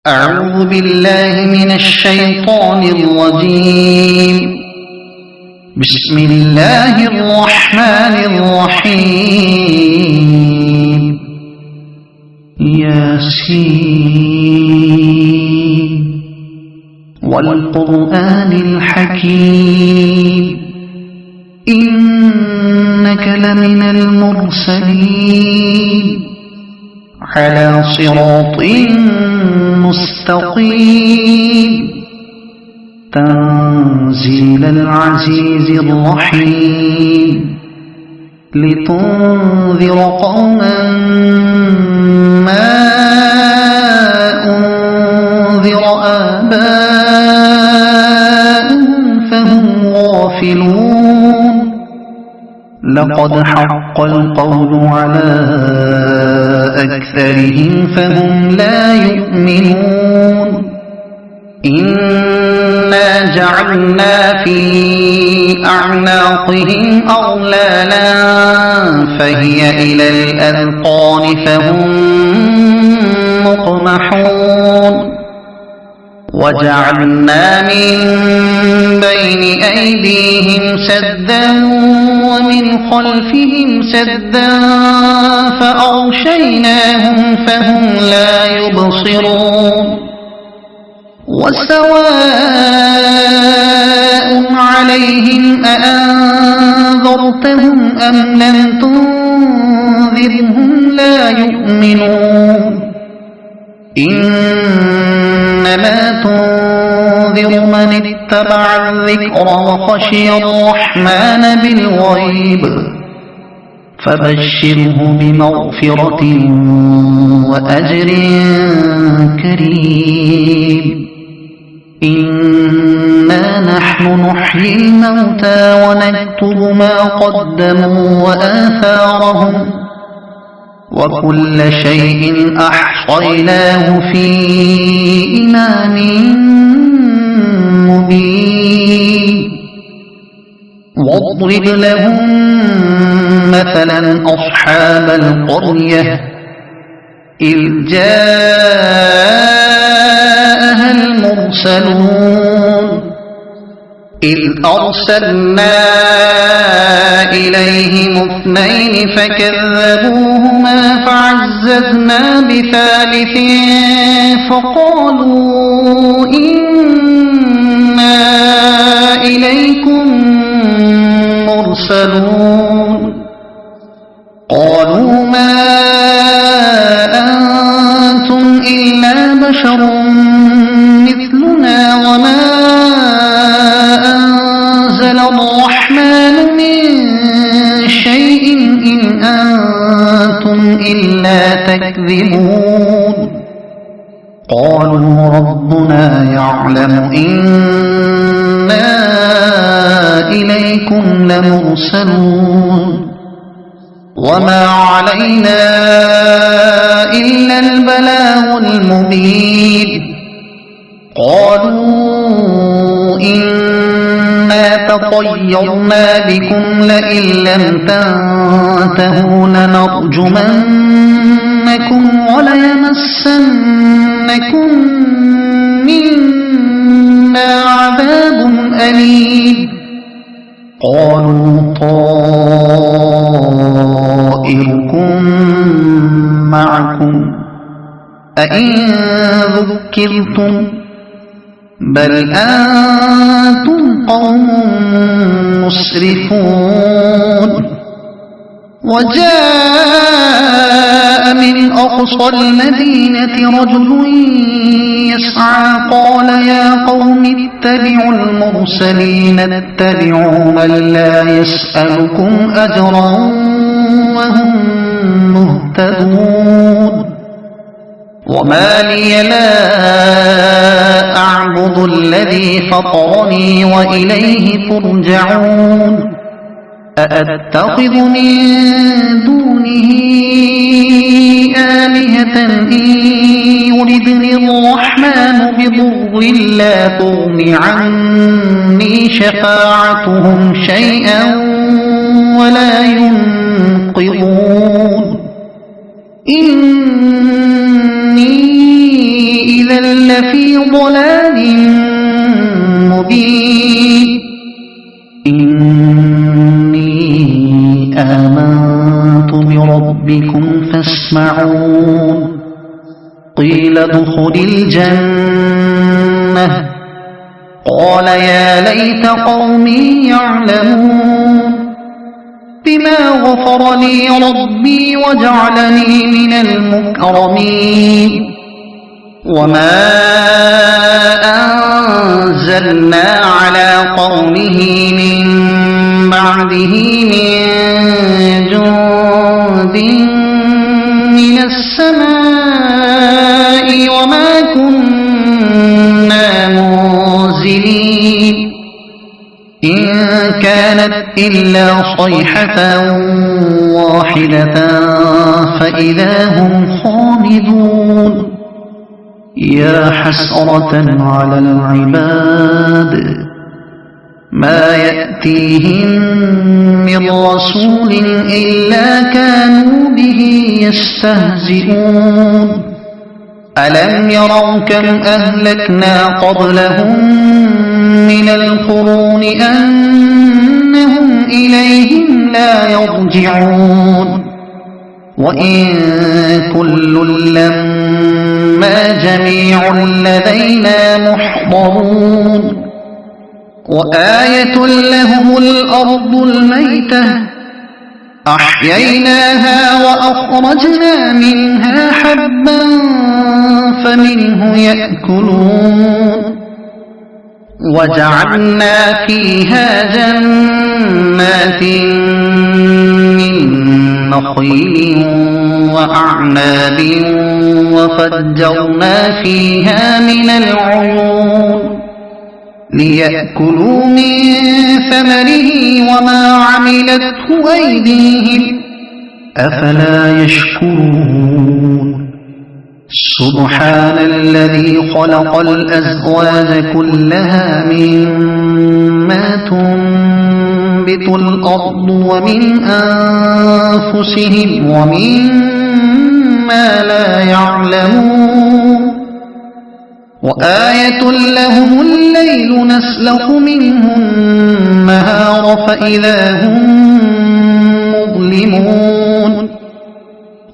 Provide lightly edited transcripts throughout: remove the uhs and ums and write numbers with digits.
أعوذ بالله من الشيطان الرجيم. بسم الله الرحمن الرحيم. ياسين والقرآن الحكيم إنك لمن المرسلين على صراط مستقيم تنزيل العزيز الرحيم لتنذر قوما ما أنذر آباؤهم فهم غافلون. لقد حق القول على أكثرهم فهم لا يؤمنون. إنا جعلنا في أعناقهم أغلالا فهي إلى الأذقان فهم مقمحون. وجعلنا من بين أيديهم سدا ومن خلفهم سدا فأغشيناهم فهم لا يبصرون. وسواء عليهم أأنذرتهم أم لم تنذرهم لا يؤمنون. إنما تنذر من اتبع الذكر وخشي الرحمن بالغيب فبشره بمغفرة وأجر كريم. إنا نحن نحيي الموتى ونكتب ما قدموا وآثارهم وكل شيء أحصيناه في إمام مبين. واضرب لهم مثلا أصحاب القرية إذ جاءها المرسلون إذ أرسلنا إليهم اثنين فكذبوهما فعززنا بثالث فقالوا إنا إليكم مرسلون. قالوا ما أنتم إلا بشر مثلنا وما أنزل الرحمن من شيء إن أنتم إلا تكذبون. قالوا ربنا يعلم إنا إليكم لمرسلون وما علينا إلا البلاغ المبين. قالوا إنا تطيرنا بكم لئن لم تنتهوا لنرجمنكم وليمسنكم منا عذاب أليم. قالوا طائركم معكم أئن ذكرتم بل أنتم قوم مسرفون. وجاء من أقصى المدينة رجل يسعى قال يا قوم اتبعوا المرسلين اتبعوا من لا يسألكم أجرا وهم مهتدون. وما لي لا أعبد الذي فطرني وإليه ترجعون. أأتخذ من دونه آلهة إن يردني الرحمن بضر لا تغن عني شفاعتهم شيئا ولا ينقذون. إني إذا لفي ضلال مبين إني آمنت بربكم فاسمعون قيل ادخل الجنة قال يا ليت قومي يعلمون بما غفر لي ربي وجعلني من المكرمين وما أنزلنا على قومه من بعده من جند من السماء وما كنا منزلين إن كانت إلا صيحة واحدة فإذا هم خامدون يا حسرة على العباد ما يأتيهم من رسول إلا كانوا به يستهزئون ألم يروا كم أهلكنا قبلهم من القرون أنهم إليهم لا يرجعون وإن كل لما جميع لدينا محضرون وآية لهم الأرض الميتة أحييناها وأخرجنا منها حبا فمنه يأكلون وجعلنا فيها جنات من نخيل وأعناب وفجرنا فيها من العيون ليأكلوا من ثمره وما عملته أيديهم أفلا يشكرون سبحان الذي خلق الأزواج كلها مما تنبت الأرض ومن أنفسهم ومما لا يعلمون وآية لهم الليل نسلخ منه النهار فإذا هم مظلمون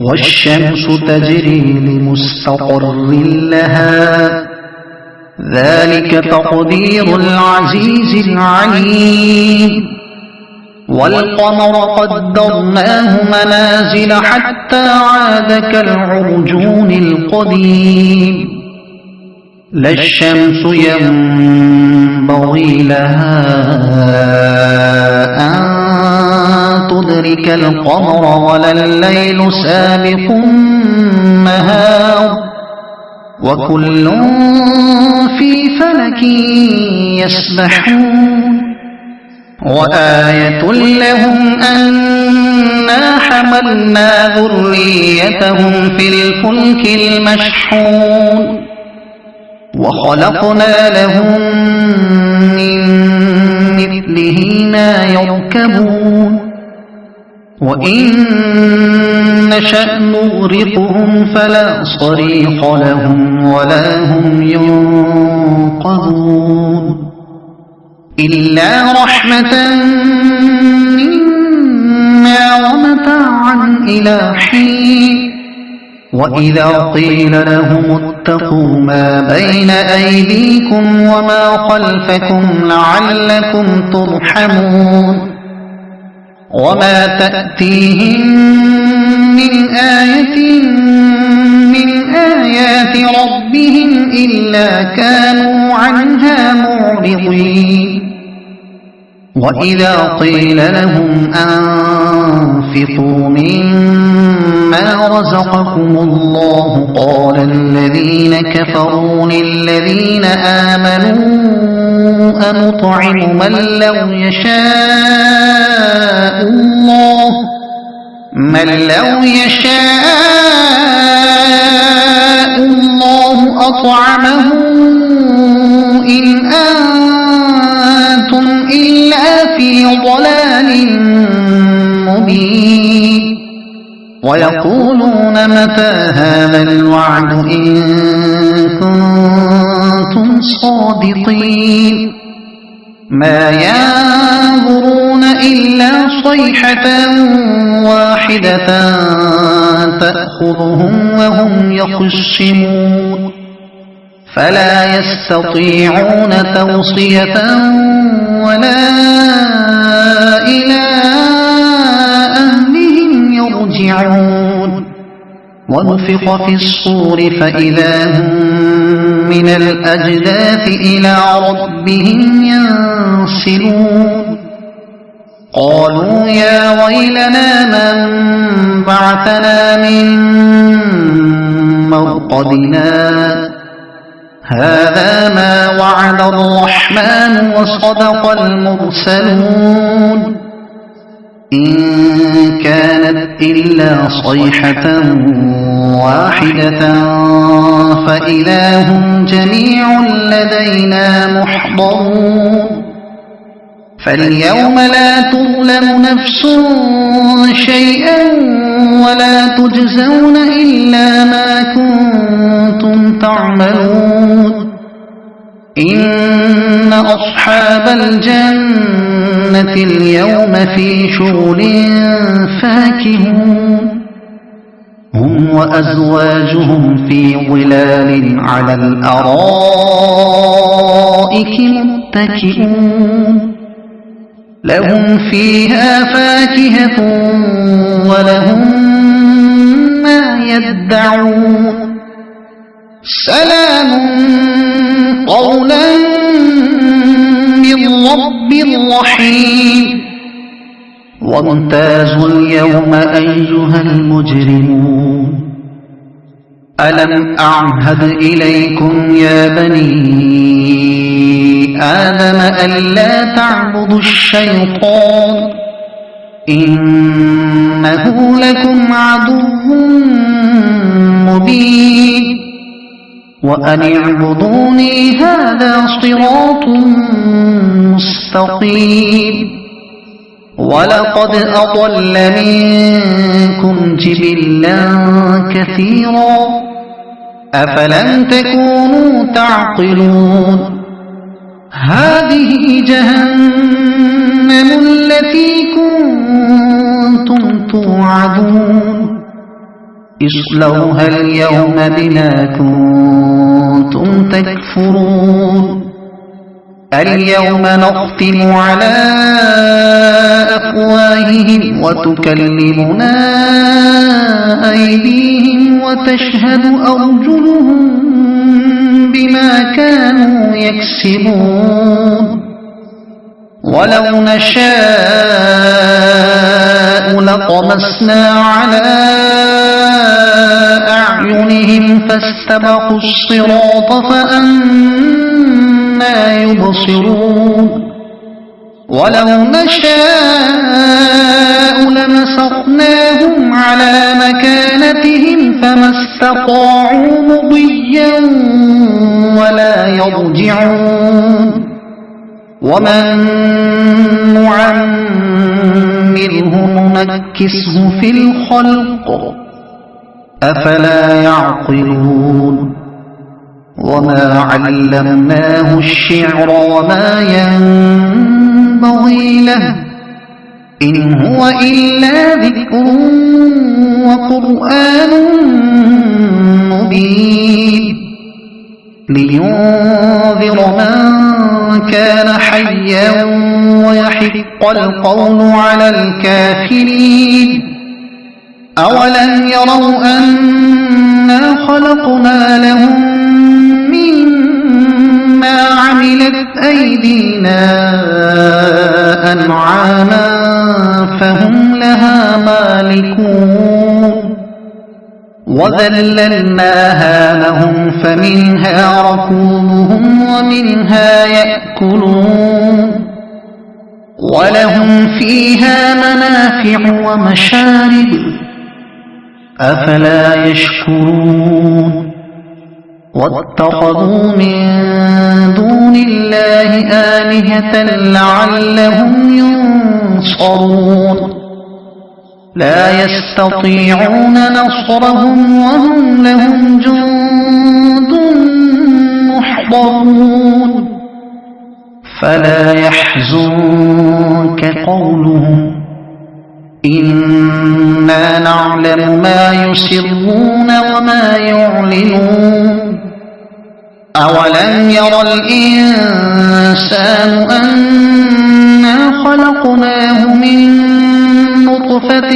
والشمس تجري لمستقر لها ذلك تقدير العزيز العليم والقمر قدرناه منازل حتى عاد كالعرجون القديم لا الشمس ينبغي لها أن تدرك القمر ولا الليل سابق النهار وكل في فلك يسبحون وآية لهم أنا حملنا ذريتهم في الفلك المشحون وخلقنا لهم من مثله ما يركبون وإن نشأ نغرقهم فلا صريخ لهم ولا هم ينقذون إلا رحمة منا ومتاعا إلى حين وإذا قيل لهم اتقوا ما بين أيديكم وما خلفكم لعلكم ترحمون وما تأتيهم من آية من آيات ربهم إلا كانوا عنها معرضين وإذا قيل لهم أنفقوا مما رزقكم الله قال الذين كفروا للذين آمنوا أنطعم من لو يشاء الله أطعمه إن أنتم إلا في ضلال مبين ويقولون متى هذا الوعد إن كنتم صادقين ما ينظرون إلا صيحة واحدة تأخذهم وهم يخصمون فلا يستطيعون توصية ولا إلى أهلهم يرجعون ونفخ في الصور فإذا هم من الأجداث إلى ربهم ينسلون قالوا يا ويلنا من بعثنا من مرقدنا هذا ما وعد الرحمن وصدق المرسلون إن كانت إلا صيحة واحدة فإذا هم جميع لدينا محضرون فاليوم لا تظلم نفس شيئا ولا تجزون إلا ما كنتم تعملون إن أصحاب الجنة اليوم في شغل فاكهون هم وأزواجهم في ظلال على الأرائك متكئون لهم فيها فاكهة ولهم ما يدعون سلام قولا من رب رحيم وامتازوا اليوم أيها المجرمون ألم أعهد إليكم يا بني آدم ألا تعبدوا الشيطان إنه لكم عدو مبين وأن اعبدوني هذا صراط مستقيم ولقد أضل منكم جبلا كثيرا أفلم تكونوا تعقلون هذه جهنم التي كنتم توعدون اصلوها اليوم بما كنتم تكفرون اليوم نختم على أفواههم وتكلمنا أيديهم وتشهد أرجلهم بما كانوا يكسبون ولو نشاء لطمسنا على أعينهم فاستبقوا الصراط فأنى يبصرون ولو نشاء لمسخناهم على مكانتهم فما استطاعوا مضيا ولا يرجعون ومن نعمره ننكسه في الخلق أفلا يعقلون وما علمناه الشعر وما ينبغي له إن هو إلا ذكر وقرآن مبين لينذر من كان حيا ويحق القول على الكافرين أولم يروا أنا خلقنا لهم مما عملت أيدينا أنعاما فهم لها مالكون وذللناها لهم فمنها ركوبهم ومنها يأكلون ولهم فيها منافع ومشارب أفلا يشكرون واتخذوا من دون الله آلهة لعلهم ينصرون لا يستطيعون نصرهم وهم لهم جند محضرون يحضرون فلا يحزنك قولهم إنا نعلم ما يسرون وما يعلنون أولم ير الإنسان أنا خلقناه من نطفة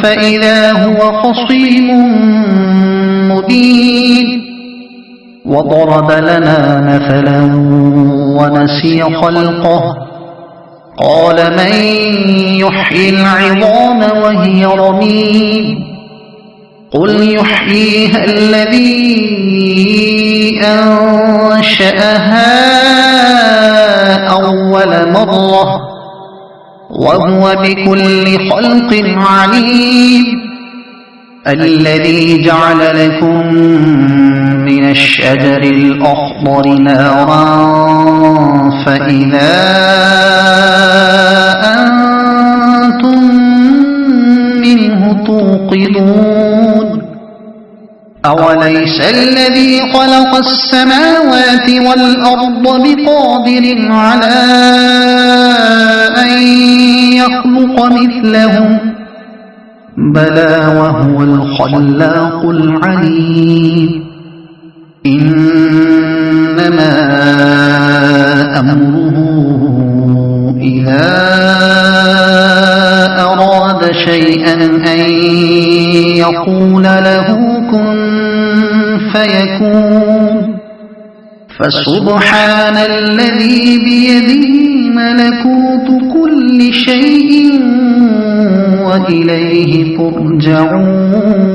فإذا هو خصيم مبين وضرب لنا مثلا ونسي خلقه قال من يحيي العظام وهي رميم قل يحييها الذي أنشأها أول مرة وهو بكل خلق عليم الذي جعل لكم من الشجر الأخضر نارا فإذا أنتم منه توقدون أوليس الذي خلق السماوات والأرض بقادر على أن يخلق مثلهم بلى وهو الخلاق العليم إنما أمره إذا أراد شيئا أن يقول له كن فيكون فسبحان الذي بيده ملكوت كل شيء وإليه ترجعون